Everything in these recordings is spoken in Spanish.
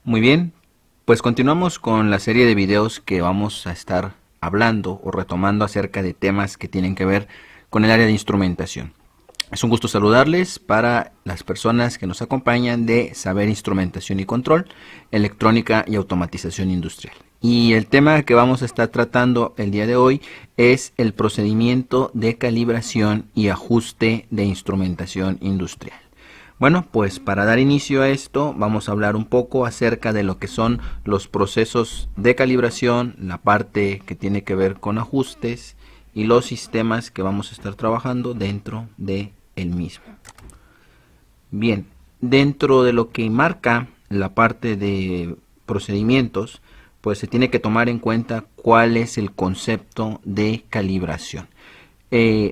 Muy bien, pues continuamos con la serie de videos que vamos a estar hablando o retomando acerca de temas que tienen que ver con el área de instrumentación. Es un gusto saludarles para las personas que nos acompañan de Saber Instrumentación y Control, Electrónica y Automatización Industrial. Y el tema que vamos a estar tratando el día de hoy es el procedimiento de calibración y ajuste de instrumentación industrial. Bueno, pues para dar inicio a esto vamos a hablar un poco acerca de lo que son los procesos de calibración, la parte que tiene que ver con ajustes y los sistemas que vamos a estar trabajando dentro de el mismo. Bien, dentro de lo que marca la parte de procedimientos, pues se tiene que tomar en cuenta cuál es el concepto de calibración.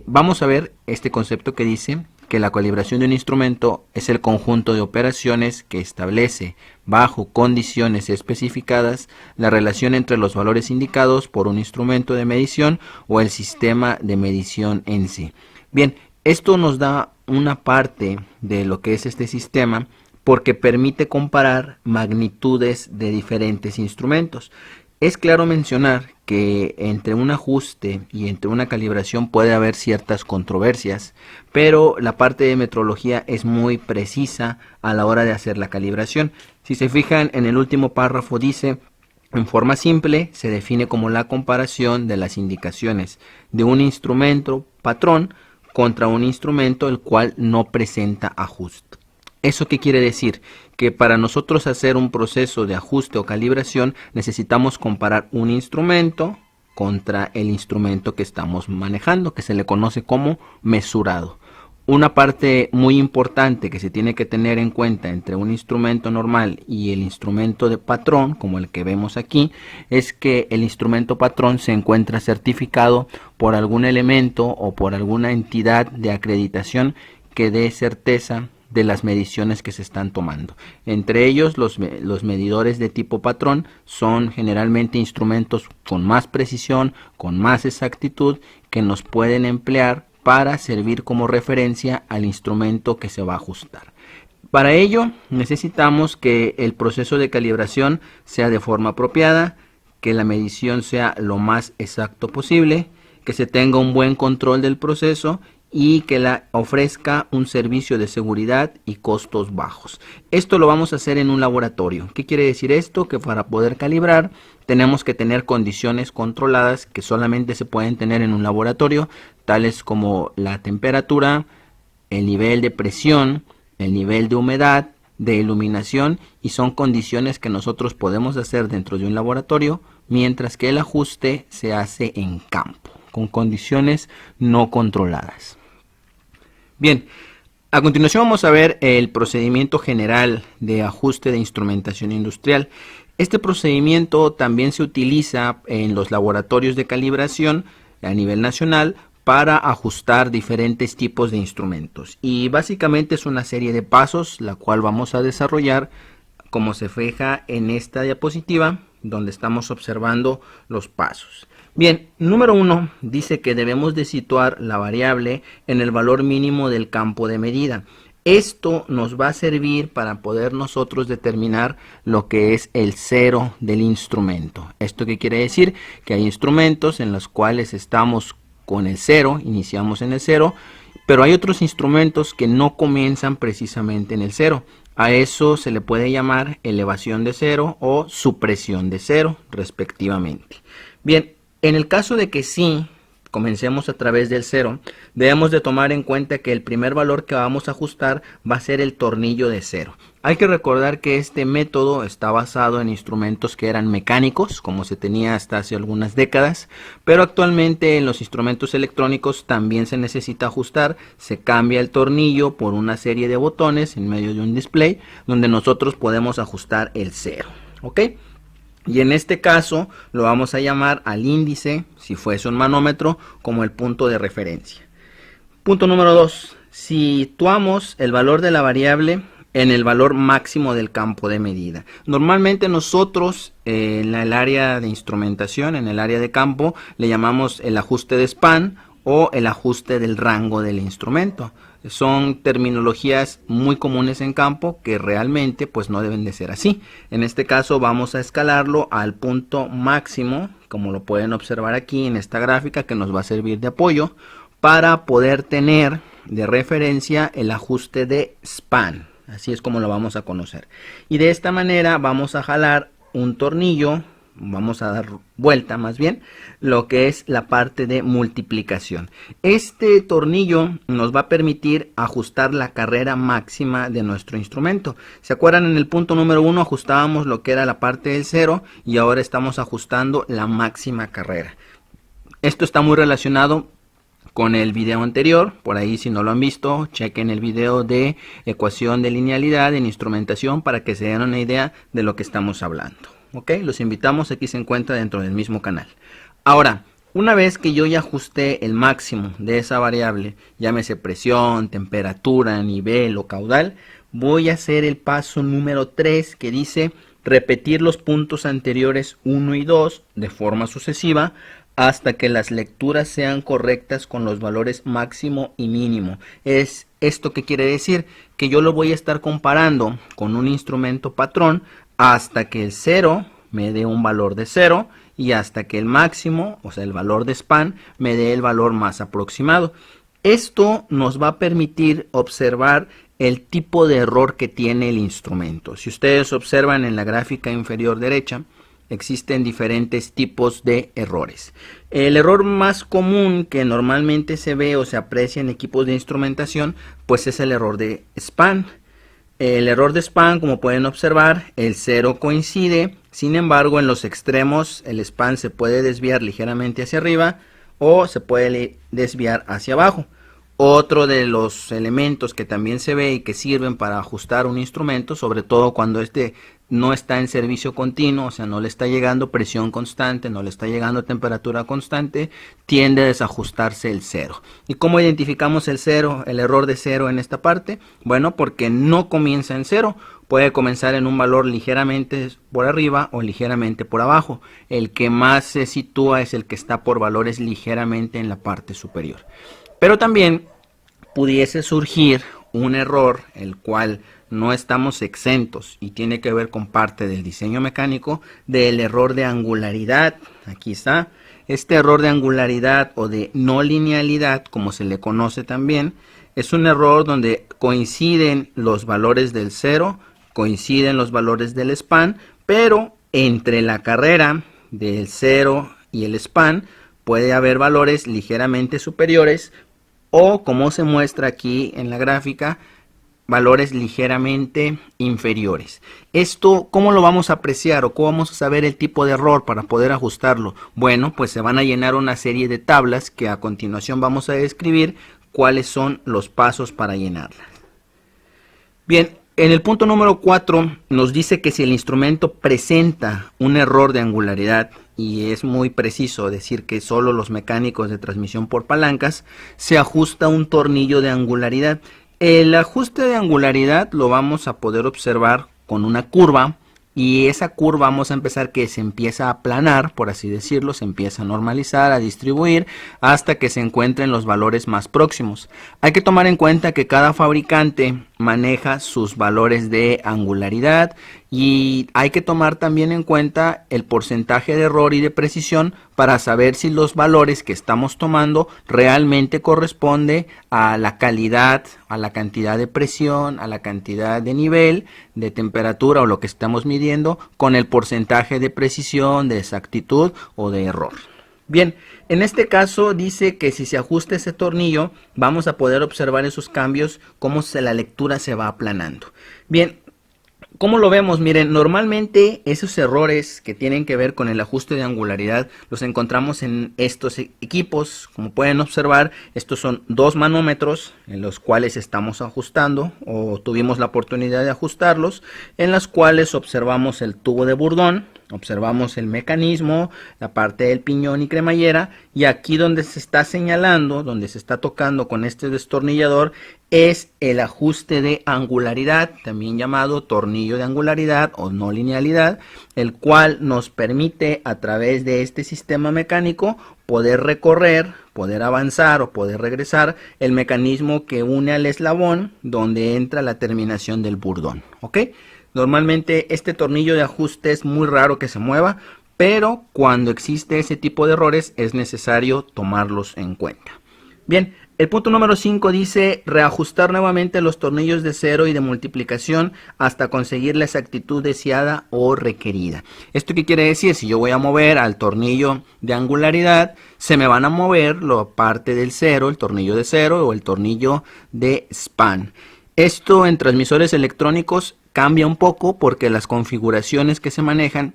Vamos a ver este concepto que dice que la calibración de un instrumento es el conjunto de operaciones que establece, bajo condiciones especificadas, la relación entre los valores indicados por un instrumento de medición o el sistema de medición en sí. Bien, esto nos da una parte de lo que es este sistema porque permite comparar magnitudes de diferentes instrumentos. Es claro mencionar que entre un ajuste y entre una calibración puede haber ciertas controversias, pero la parte de metrología es muy precisa a la hora de hacer la calibración. Si se fijan en el último párrafo dice: en forma simple se define como la comparación de las indicaciones de un instrumento patrón contra un instrumento el cual no presenta ajuste. ¿Eso qué quiere decir? Que para nosotros hacer un proceso de ajuste o calibración necesitamos comparar un instrumento contra el instrumento que estamos manejando, que se le conoce como mesurado. Una parte muy importante que se tiene que tener en cuenta entre un instrumento normal y el instrumento de patrón, como el que vemos aquí, es que el instrumento patrón se encuentra certificado por algún elemento o por alguna entidad de acreditación que dé certeza de las mediciones que se están tomando. Entre ellos los medidores de tipo patrón son generalmente instrumentos con más precisión, con más exactitud, que nos pueden emplear para servir como referencia al instrumento que se va a ajustar. Para ello necesitamos que el proceso de calibración sea de forma apropiada, que la medición sea lo más exacto posible, que se tenga un buen control del proceso y que la ofrezca un servicio de seguridad y costos bajos. Esto lo vamos a hacer en un laboratorio. ¿Qué quiere decir esto? Que para poder calibrar tenemos que tener condiciones controladas que solamente se pueden tener en un laboratorio, tales como la temperatura, el nivel de presión, el nivel de humedad, de iluminación, y son condiciones que nosotros podemos hacer dentro de un laboratorio, mientras que el ajuste se hace en campo, con condiciones no controladas. Bien, a continuación vamos a ver el procedimiento general de ajuste de instrumentación industrial. Este procedimiento también se utiliza en los laboratorios de calibración a nivel nacional para ajustar diferentes tipos de instrumentos. Y básicamente es una serie de pasos, la cual vamos a desarrollar como se fija en esta diapositiva, donde estamos observando los pasos. Bien, número 1 dice que debemos de situar la variable en el valor mínimo del campo de medida. Esto nos va a servir para poder nosotros determinar lo que es el cero del instrumento. ¿Esto qué quiere decir? Que hay instrumentos en los cuales estamos con el cero, iniciamos en el cero, pero hay otros instrumentos que no comienzan precisamente en el cero. A eso se le puede llamar elevación de cero o supresión de cero, respectivamente. Bien, en el caso de que sí comencemos a través del cero, debemos de tomar en cuenta que el primer valor que vamos a ajustar va a ser el tornillo de cero. Hay que recordar que este método está basado en instrumentos que eran mecánicos, como se tenía hasta hace algunas décadas, pero actualmente en los instrumentos electrónicos también se necesita ajustar. Se cambia el tornillo por una serie de botones en medio de un display, donde nosotros podemos ajustar el cero, ¿ok? Y en este caso lo vamos a llamar al índice, si fuese un manómetro, como el punto de referencia. Punto número 2. Situamos el valor de la variable en el valor máximo del campo de medida. Normalmente nosotros en el área de instrumentación, en el área de campo, le llamamos el ajuste de span o el ajuste del rango del instrumento. Son terminologías muy comunes en campo que realmente pues no deben de ser así. En este caso vamos a escalarlo al punto máximo, como lo pueden observar aquí en esta gráfica que nos va a servir de apoyo para poder tener de referencia el ajuste de span. Así es como lo vamos a conocer. Y de esta manera vamos a jalar un tornillo, vamos a dar vuelta más bien, lo que es la parte de multiplicación. Este tornillo nos va a permitir ajustar la carrera máxima de nuestro instrumento. ¿Se acuerdan? En el punto número 1 ajustábamos lo que era la parte del 0 y ahora estamos ajustando la máxima carrera. Esto está muy relacionado con el video anterior. Por ahí, si no lo han visto, chequen el video de ecuación de linealidad en instrumentación para que se den una idea de lo que estamos hablando. Ok, los invitamos, aquí se encuentra dentro del mismo canal. Ahora, una vez que yo ya ajusté el máximo de esa variable, llámese presión, temperatura, nivel o caudal, voy a hacer el paso número 3 que dice repetir los puntos anteriores 1 y 2 de forma sucesiva hasta que las lecturas sean correctas con los valores máximo y mínimo. Es esto que quiere decir que yo lo voy a estar comparando con un instrumento patrón hasta que el 0 me dé un valor de 0 y hasta que el máximo, o sea el valor de span, me dé el valor más aproximado. Esto nos va a permitir observar el tipo de error que tiene el instrumento. Si ustedes observan en la gráfica inferior derecha, existen diferentes tipos de errores. El error más común que normalmente se ve o se aprecia en equipos de instrumentación, pues es el error de span. El error de span, como pueden observar, el 0 coincide, sin embargo en los extremos el span se puede desviar ligeramente hacia arriba o se puede desviar hacia abajo. Otro de los elementos que también se ve y que sirven para ajustar un instrumento, sobre todo cuando este no está en servicio continuo, o sea, no le está llegando presión constante, no le está llegando temperatura constante, tiende a desajustarse el 0. ¿Y cómo identificamos el 0, el error de 0 en esta parte? Bueno, porque no comienza en 0, puede comenzar en un valor ligeramente por arriba o ligeramente por abajo. El que más se sitúa es el que está por valores ligeramente en la parte superior. Pero también pudiese surgir un error, el cual no estamos exentos y tiene que ver con parte del diseño mecánico, del error de angularidad. Aquí está. Este error de angularidad o de no linealidad, como se le conoce también, es un error donde coinciden los valores del 0, coinciden los valores del span, pero entre la carrera del 0 y el span puede haber valores ligeramente superiores o, como se muestra aquí en la gráfica, valores ligeramente inferiores. Esto, ¿cómo lo vamos a apreciar o cómo vamos a saber el tipo de error para poder ajustarlo? Bueno, pues se van a llenar una serie de tablas que a continuación vamos a describir cuáles son los pasos para llenarlas. Bien, en el punto número 4 nos dice que si el instrumento presenta un error de angularidad, y es muy preciso decir que solo los mecánicos de transmisión por palancas, se ajusta un tornillo de angularidad. El ajuste de angularidad lo vamos a poder observar con una curva, y esa curva vamos a empezar que se empieza a aplanar, por así decirlo, se empieza a normalizar, a distribuir, hasta que se encuentren los valores más próximos. Hay que tomar en cuenta que cada fabricante maneja sus valores de angularidad y hay que tomar también en cuenta el porcentaje de error y de precisión para saber si los valores que estamos tomando realmente corresponde a la calidad, a la cantidad de presión, a la cantidad de nivel, de temperatura o lo que estamos midiendo con el porcentaje de precisión, de exactitud o de error. Bien, en este caso dice que si se ajusta ese tornillo vamos a poder observar esos cambios, cómo la lectura se va aplanando. Bien, ¿cómo lo vemos? Miren, normalmente esos errores que tienen que ver con el ajuste de angularidad los encontramos en estos equipos. Como pueden observar, estos son dos manómetros en los cuales estamos ajustando o tuvimos la oportunidad de ajustarlos, en las cuales observamos el tubo de Bourdon, observamos el mecanismo, la parte del piñón y cremallera, y aquí donde se está señalando, donde se está tocando con este destornillador, es el ajuste de angularidad, también llamado tornillo de angularidad o no linealidad, el cual nos permite a través de este sistema mecánico poder recorrer, poder avanzar o poder regresar el mecanismo que une al eslabón donde entra la terminación del burdón, ¿ok? Normalmente este tornillo de ajuste es muy raro que se mueva, pero cuando existe ese tipo de errores es necesario tomarlos en cuenta. Bien, el punto número 5 dice reajustar nuevamente los tornillos de cero y de multiplicación hasta conseguir la exactitud deseada o requerida. ¿Esto qué quiere decir? Si yo voy a mover al tornillo de angularidad, se me van a mover la parte del cero, el tornillo de cero o el tornillo de span. Esto en transmisores electrónicos cambia un poco porque las configuraciones que se manejan,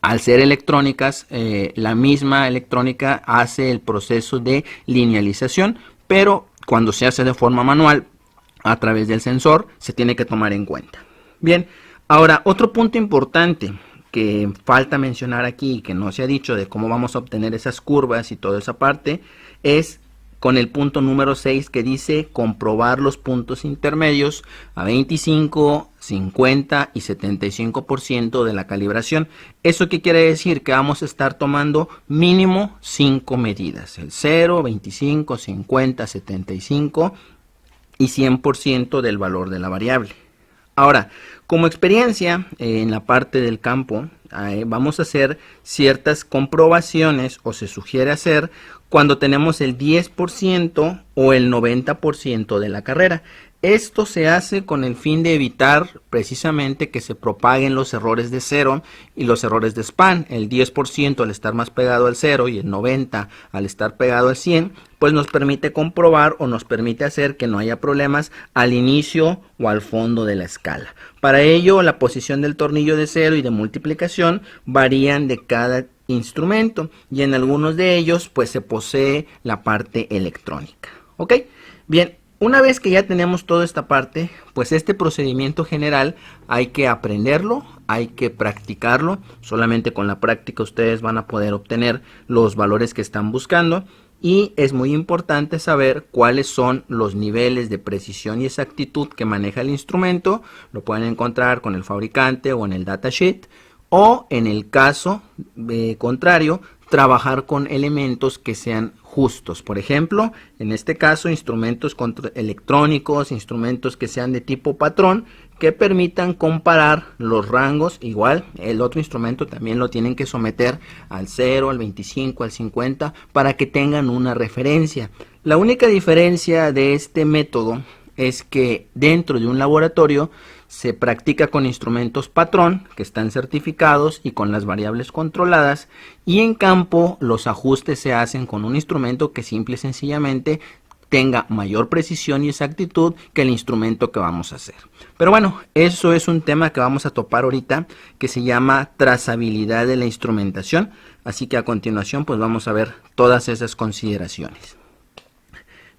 al ser electrónicas, la misma electrónica hace el proceso de linealización, pero cuando se hace de forma manual a través del sensor se tiene que tomar en cuenta. Bien, ahora otro punto importante que falta mencionar aquí y que no se ha dicho de cómo vamos a obtener esas curvas y toda esa parte es con el punto número 6 que dice comprobar los puntos intermedios a 25, 50 y 75% de la calibración. ¿Eso qué quiere decir? Que vamos a estar tomando mínimo 5 medidas, el 0, 25, 50, 75 y 100% del valor de la variable. Ahora, como experiencia en la parte del campo, vamos a hacer ciertas comprobaciones o se sugiere hacer cuando tenemos el 10% o el 90% de la carrera. Esto se hace con el fin de evitar precisamente que se propaguen los errores de cero y los errores de span. El 10% al estar más pegado al 0 y el 90% al estar pegado al 100, pues nos permite comprobar o nos permite hacer que no haya problemas al inicio o al fondo de la escala. Para ello, la posición del tornillo de cero y de multiplicación varían de cada instrumento y en algunos de ellos pues se posee la parte electrónica. ¿Ok? Bien. Una vez que ya tenemos toda esta parte, pues este procedimiento general hay que aprenderlo, hay que practicarlo. Solamente con la práctica ustedes van a poder obtener los valores que están buscando. Y es muy importante saber cuáles son los niveles de precisión y exactitud que maneja el instrumento. Lo pueden encontrar con el fabricante o en el datasheet. O en el caso contrario, trabajar con elementos que sean justos. Por ejemplo, en este caso, instrumentos electrónicos, instrumentos que sean de tipo patrón, que permitan comparar los rangos. Igual, el otro instrumento también lo tienen que someter al 0, al 25, al 50, para que tengan una referencia. La única diferencia de este método es que dentro de un laboratorio se practica con instrumentos patrón que están certificados y con las variables controladas, y en campo los ajustes se hacen con un instrumento que simple y sencillamente tenga mayor precisión y exactitud que el instrumento que vamos a hacer. Pero bueno, eso es un tema que vamos a topar ahorita, que se llama trazabilidad de la instrumentación, así que a continuación pues vamos a ver todas esas consideraciones.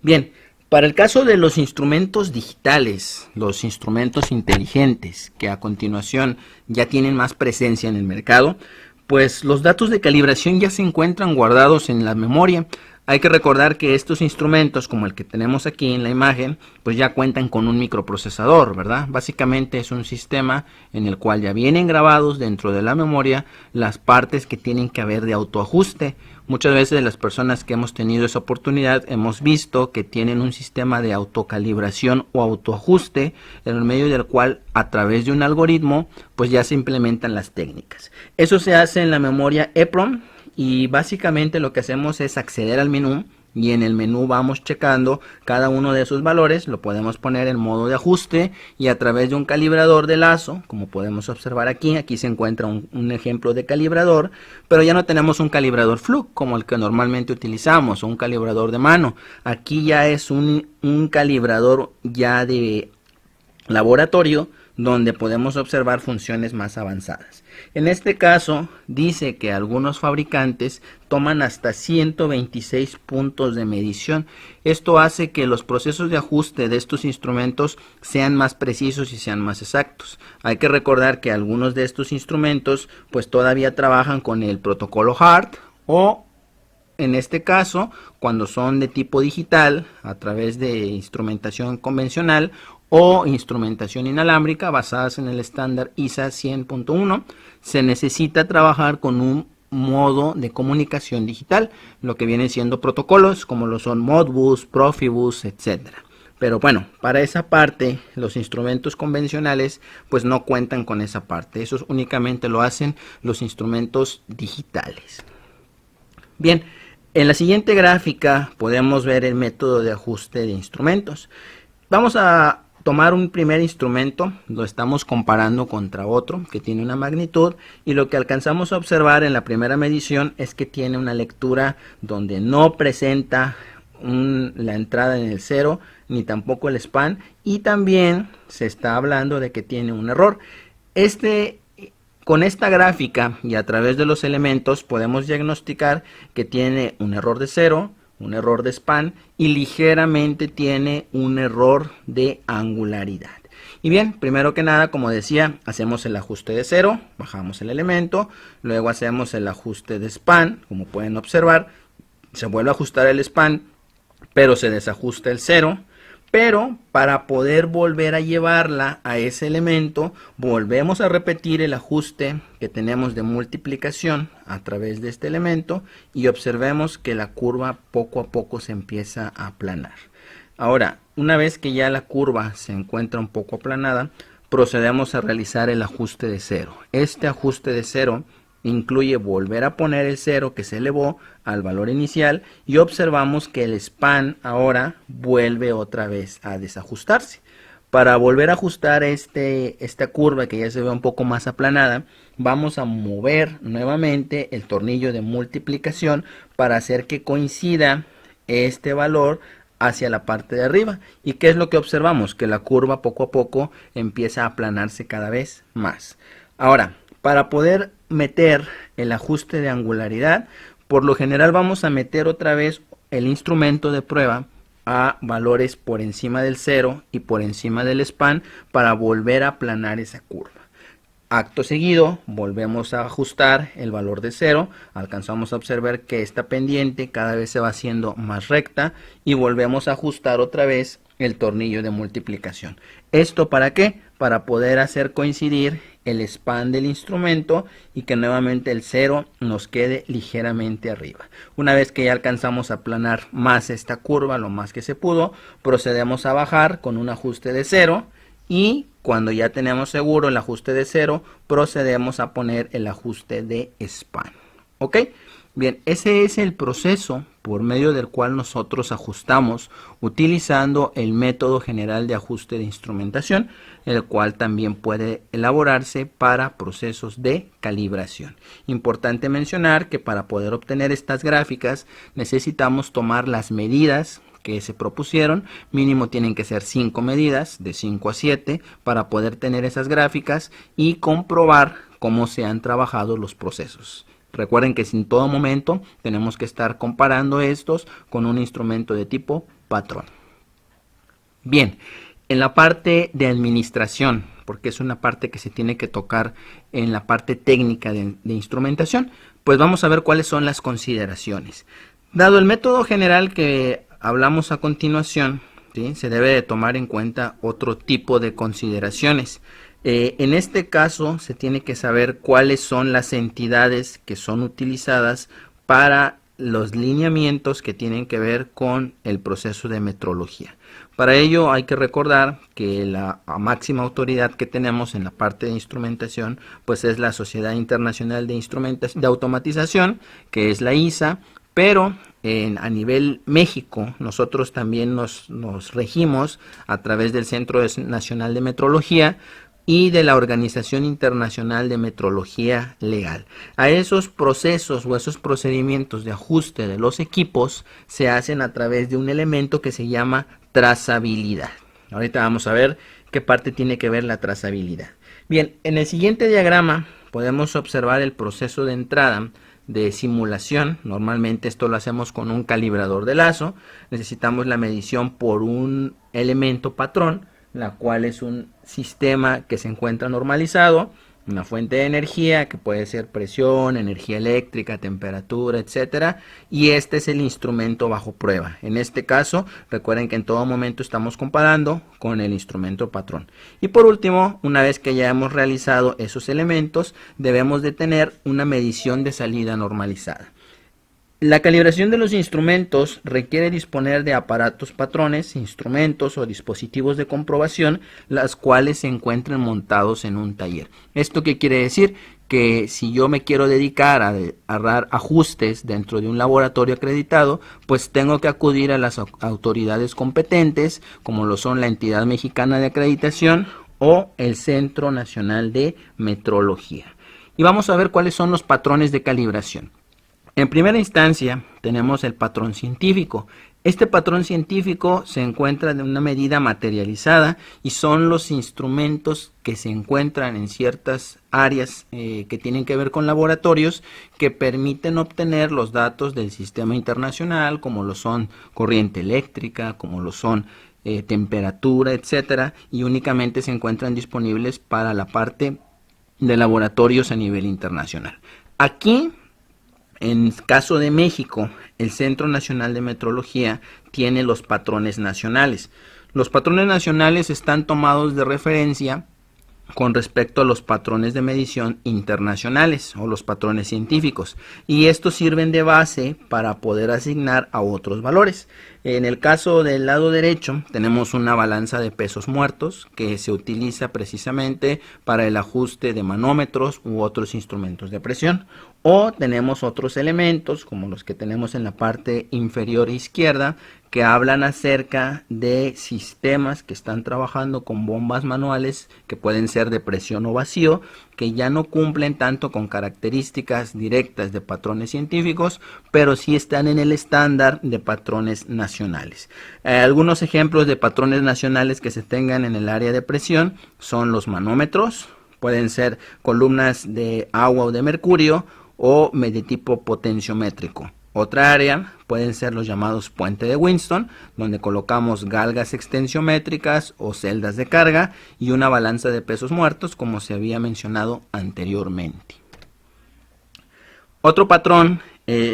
Bien. Para el caso de los instrumentos digitales, los instrumentos inteligentes, que a continuación ya tienen más presencia en el mercado, pues los datos de calibración ya se encuentran guardados en la memoria. Hay que recordar que estos instrumentos, como el que tenemos aquí en la imagen, pues ya cuentan con un microprocesador, ¿verdad? Básicamente es un sistema en el cual ya vienen grabados dentro de la memoria las partes que tienen que haber de autoajuste. Muchas veces las personas que hemos tenido esa oportunidad hemos visto que tienen un sistema de autocalibración o autoajuste en el medio del cual a través de un algoritmo pues ya se implementan las técnicas. Eso se hace en la memoria EEPROM y básicamente lo que hacemos es acceder al menú y en el menú vamos checando cada uno de esos valores. Lo podemos poner en modo de ajuste y a través de un calibrador de lazo, como podemos observar aquí se encuentra un ejemplo de calibrador, pero ya no tenemos un calibrador Fluke como el que normalmente utilizamos o un calibrador de mano. Aquí ya es un calibrador ya de laboratorio donde podemos observar funciones más avanzadas. En este caso dice que algunos fabricantes toman hasta 126 puntos de medición. Esto hace que los procesos de ajuste de estos instrumentos sean más precisos y sean más exactos. Hay que recordar que algunos de estos instrumentos pues todavía trabajan con el protocolo HART o en este caso cuando son de tipo digital a través de instrumentación convencional o instrumentación inalámbrica basadas en el estándar ISA 100.1, se necesita trabajar con un modo de comunicación digital, lo que vienen siendo protocolos como lo son Modbus, Profibus, etcétera. Pero bueno, para esa parte los instrumentos convencionales pues no cuentan con esa parte. Eso únicamente lo hacen los instrumentos digitales. Bien, en la siguiente gráfica podemos ver el método de ajuste de instrumentos. Vamos a tomar un primer instrumento, lo estamos comparando contra otro que tiene una magnitud, y lo que alcanzamos a observar en la primera medición es que tiene una lectura donde no presenta la entrada en el 0 ni tampoco el span, y también se está hablando de que tiene un error. Con esta gráfica y a través de los elementos podemos diagnosticar que tiene un error de 0, un error de span y ligeramente tiene un error de angularidad. Y bien, primero que nada, como decía, hacemos el ajuste de 0, bajamos el elemento, luego hacemos el ajuste de span, como pueden observar, se vuelve a ajustar el span, pero se desajusta el 0. Pero para poder volver a llevarla a ese elemento, volvemos a repetir el ajuste que tenemos de multiplicación a través de este elemento y observemos que la curva poco a poco se empieza a aplanar. Ahora, una vez que ya la curva se encuentra un poco aplanada, procedemos a realizar el ajuste de 0. Este ajuste de 0 incluye volver a poner el 0 que se elevó al valor inicial y observamos que el span ahora vuelve otra vez a desajustarse. Para volver a ajustar esta curva que ya se ve un poco más aplanada, vamos a mover nuevamente el tornillo de multiplicación para hacer que coincida este valor hacia la parte de arriba. ¿Y qué es lo que observamos? Que la curva poco a poco empieza a aplanarse cada vez más. Ahora, para poder meter el ajuste de angularidad, por lo general vamos a meter otra vez el instrumento de prueba a valores por encima del 0 y por encima del span para volver a aplanar esa curva. Acto seguido, volvemos a ajustar el valor de 0, alcanzamos a observar que esta pendiente cada vez se va haciendo más recta y volvemos a ajustar otra vez el tornillo de multiplicación. ¿Esto para qué? Para poder hacer coincidir el span del instrumento y que nuevamente el 0 nos quede ligeramente arriba. Una vez que ya alcanzamos a aplanar más esta curva lo más que se pudo, procedemos a bajar con un ajuste de 0 y cuando ya tenemos seguro el ajuste de 0, procedemos a poner el ajuste de span. ¿Ok? Bien, ese es el proceso por medio del cual nosotros ajustamos utilizando el método general de ajuste de instrumentación, el cual también puede elaborarse para procesos de calibración. Importante mencionar que para poder obtener estas gráficas necesitamos tomar las medidas que se propusieron, mínimo tienen que ser 5 medidas, de 5 a 7, para poder tener esas gráficas y comprobar cómo se han trabajado los procesos. Recuerden que en todo momento tenemos que estar comparando estos con un instrumento de tipo patrón. Bien, en la parte de administración, porque es una parte que se tiene que tocar en la parte técnica de instrumentación, pues vamos a ver cuáles son las consideraciones. Dado el método general que hablamos a continuación, ¿sí?, se debe de tomar en cuenta otro tipo de consideraciones. En este caso se tiene que saber cuáles son las entidades que son utilizadas para los lineamientos que tienen que ver con el proceso de metrología. Para ello hay que recordar que la máxima autoridad que tenemos en la parte de instrumentación pues es la Sociedad Internacional de Automatización, que es la ISA, pero a nivel México nosotros también nos regimos a través del Centro Nacional de Metrología y de la Organización Internacional de Metrología Legal. A esos procesos o esos procedimientos de ajuste de los equipos se hacen a través de un elemento que se llama trazabilidad. Ahorita vamos a ver qué parte tiene que ver la trazabilidad. Bien, en el siguiente diagrama podemos observar el proceso de entrada de simulación. Normalmente esto lo hacemos con un calibrador de lazo. Necesitamos la medición por un elemento patrón, la cual es un sistema que se encuentra normalizado. una fuente de energía que puede ser presión, energía eléctrica, temperatura, etcétera, y este es el instrumento bajo prueba. En este caso, recuerden que en todo momento estamos comparando con el instrumento patrón. Y por último, una vez que ya hemos realizado esos elementos, debemos de tener una medición de salida normalizada. La calibración de los instrumentos requiere disponer de aparatos patrones, instrumentos o dispositivos de comprobación, las cuales se encuentran montados en un taller. ¿Esto qué quiere decir? Que si yo me quiero dedicar a dar ajustes dentro de un laboratorio acreditado, pues tengo que acudir a las autoridades competentes, como lo son la Entidad Mexicana de Acreditación o el Centro Nacional de Metrología. Y vamos a ver cuáles son los patrones de calibración. En primera instancia tenemos el patrón científico. Este patrón científico se encuentra de una medida materializada y son los instrumentos que se encuentran en ciertas áreas que tienen que ver con laboratorios que permiten obtener los datos del sistema internacional, como lo son corriente eléctrica, como lo son temperatura, etcétera, y únicamente se encuentran disponibles para la parte de laboratorios a nivel internacional. Aquí, en caso de México, el Centro Nacional de Metrología tiene los patrones nacionales. Los patrones nacionales están tomados de referencia con respecto a los patrones de medición internacionales o los patrones científicos, y estos sirven de base para poder asignar a otros valores. En el caso del lado derecho tenemos una balanza de pesos muertos que se utiliza precisamente para el ajuste de manómetros u otros instrumentos de presión, o tenemos otros elementos como los que tenemos en la parte inferior izquierda, que hablan acerca de sistemas que están trabajando con bombas manuales que pueden ser de presión o vacío, que ya no cumplen tanto con características directas de patrones científicos, pero sí están en el estándar de patrones nacionales. Algunos ejemplos de patrones nacionales que se tengan en el área de presión son los manómetros, pueden ser columnas de agua o de mercurio, o de tipo potenciométrico. Otra área pueden ser los llamados puente de Winston, donde colocamos galgas extensiométricas o celdas de carga y una balanza de pesos muertos, como se había mencionado anteriormente. Otro patrón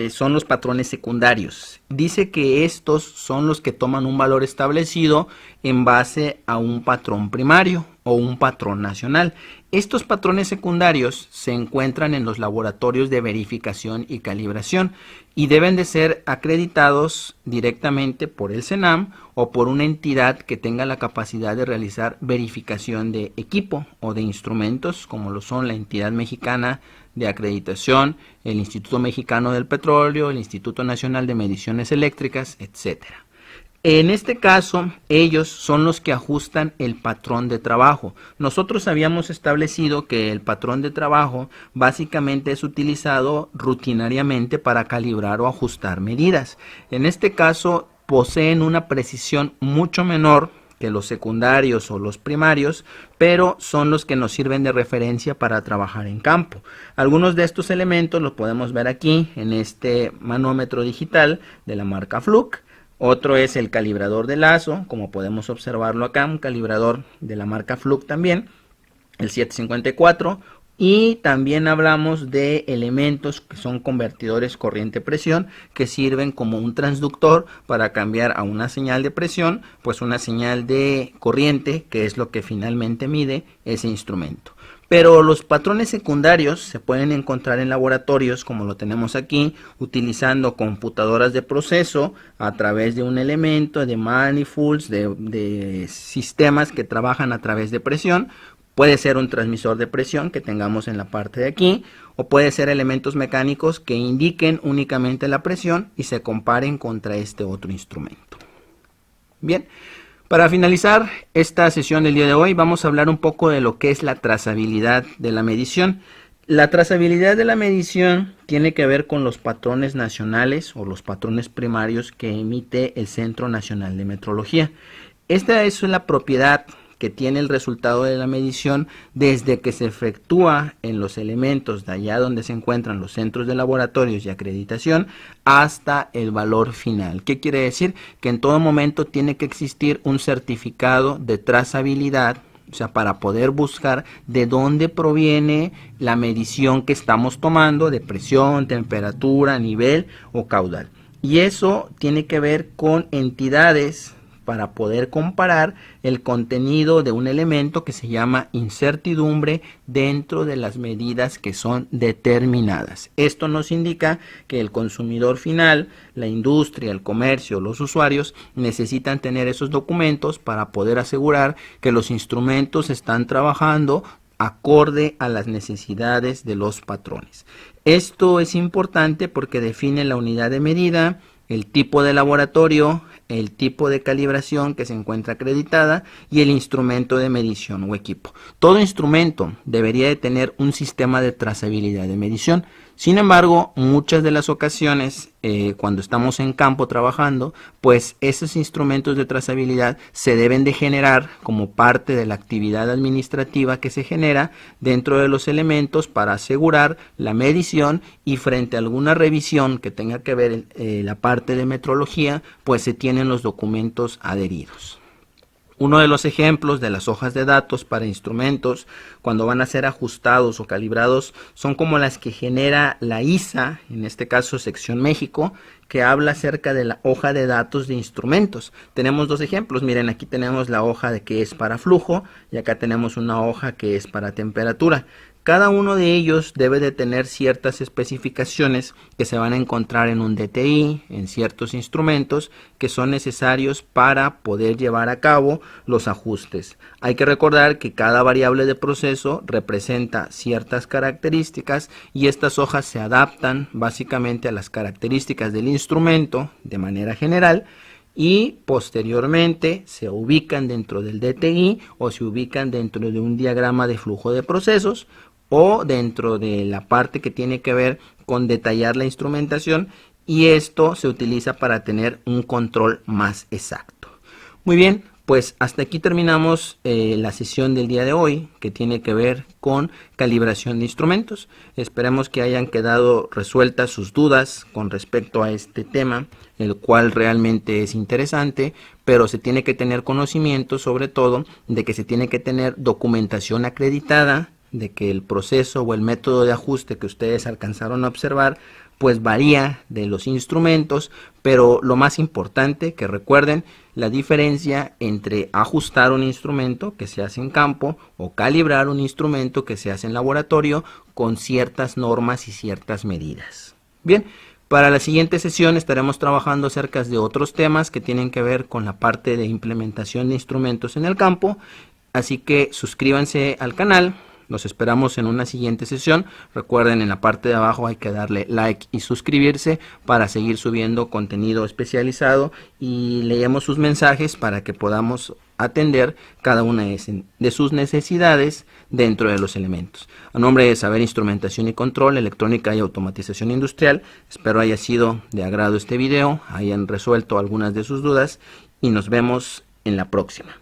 son los patrones secundarios. Dice que estos son los que toman un valor establecido en base a un patrón primario o un patrón nacional. Estos patrones secundarios se encuentran en los laboratorios de verificación y calibración y deben de ser acreditados directamente por el CENAM o por una entidad que tenga la capacidad de realizar verificación de equipo o de instrumentos, como lo son la Entidad Mexicana de Acreditación, el Instituto Mexicano del Petróleo, el Instituto Nacional de Mediciones Eléctricas, etcétera. En este caso, ellos son los que ajustan el patrón de trabajo. Nosotros habíamos establecido que el patrón de trabajo básicamente es utilizado rutinariamente para calibrar o ajustar medidas. En este caso, poseen una precisión mucho menor que los secundarios o los primarios, pero son los que nos sirven de referencia para trabajar en campo. Algunos de estos elementos los podemos ver aquí en este manómetro digital de la marca Fluke. Otro es el calibrador de lazo, como podemos observarlo acá, un calibrador de la marca Fluke también, el 754. Y también hablamos de elementos que son convertidores corriente-presión, que sirven como un transductor para cambiar a una señal de presión, pues una señal de corriente, que es lo que finalmente mide ese instrumento. Pero los patrones secundarios se pueden encontrar en laboratorios, como lo tenemos aquí, utilizando computadoras de proceso a través de un elemento, de manifolds, de sistemas que trabajan a través de presión. Puede ser un transmisor de presión que tengamos en la parte de aquí, o puede ser elementos mecánicos que indiquen únicamente la presión y se comparen contra este otro instrumento. Bien. Para finalizar esta sesión del día de hoy, vamos a hablar un poco de lo que es la trazabilidad de la medición. La trazabilidad de la medición tiene que ver con los patrones nacionales o los patrones primarios que emite el Centro Nacional de Metrología. Esta es la propiedad que tiene el resultado de la medición desde que se efectúa en los elementos de allá donde se encuentran los centros de laboratorios y acreditación hasta el valor final. ¿Qué quiere decir? Que en todo momento tiene que existir un certificado de trazabilidad o sea, para poder buscar de dónde proviene la medición que estamos tomando de presión, temperatura, nivel o caudal. Y eso tiene que ver con entidades para poder comparar el contenido de un elemento que se llama incertidumbre dentro de las medidas que son determinadas. Esto nos indica que el consumidor final, la industria, el comercio, los usuarios necesitan tener esos documentos para poder asegurar que los instrumentos están trabajando acorde a las necesidades de los patrones. Esto es importante porque define la unidad de medida, el tipo de laboratorio, el tipo de calibración que se encuentra acreditada y el instrumento de medición o equipo. Todo instrumento debería de tener un sistema de trazabilidad de medición. Sin embargo, muchas de las ocasiones cuando estamos en campo trabajando, pues esos instrumentos de trazabilidad se deben de generar como parte de la actividad administrativa que se genera dentro de los elementos para asegurar la medición, y frente a alguna revisión que tenga que ver la parte de metrología, pues se tienen los documentos adheridos. Uno de los ejemplos de las hojas de datos para instrumentos cuando van a ser ajustados o calibrados son como las que genera la ISA, en este caso Sección México, que habla acerca de la hoja de datos de instrumentos. Tenemos dos ejemplos, miren, aquí tenemos la hoja de que es para flujo y acá tenemos una hoja que es para temperatura. Cada uno de ellos debe de tener ciertas especificaciones que se van a encontrar en un DTI, en ciertos instrumentos que son necesarios para poder llevar a cabo los ajustes. Hay que recordar que cada variable de proceso representa ciertas características y estas hojas se adaptan básicamente a las características del instrumento de manera general, y posteriormente se ubican dentro del DTI o se ubican dentro de un diagrama de flujo de procesos o dentro de la parte que tiene que ver con detallar la instrumentación, y esto se utiliza para tener un control más exacto. Muy bien, pues hasta aquí terminamos la sesión del día de hoy, que tiene que ver con calibración de instrumentos. Esperemos que hayan quedado resueltas sus dudas con respecto a este tema, el cual realmente es interesante, pero se tiene que tener conocimiento sobre todo de que se tiene que tener documentación acreditada, de que el proceso o el método de ajuste que ustedes alcanzaron a observar pues varía de los instrumentos, pero lo más importante que recuerden la diferencia entre ajustar un instrumento que se hace en campo o calibrar un instrumento que se hace en laboratorio con ciertas normas y ciertas medidas. Bien, para la siguiente sesión estaremos trabajando acerca de otros temas que tienen que ver con la parte de implementación de instrumentos en el campo, así que suscríbanse al canal. Los esperamos en una siguiente sesión. Recuerden, en la parte de abajo hay que darle like y suscribirse para seguir subiendo contenido especializado, y leemos sus mensajes para que podamos atender cada una de sus necesidades dentro de los elementos. A nombre de Saber Instrumentación y Control, Electrónica y Automatización Industrial, espero haya sido de agrado este video, hayan resuelto algunas de sus dudas y nos vemos en la próxima.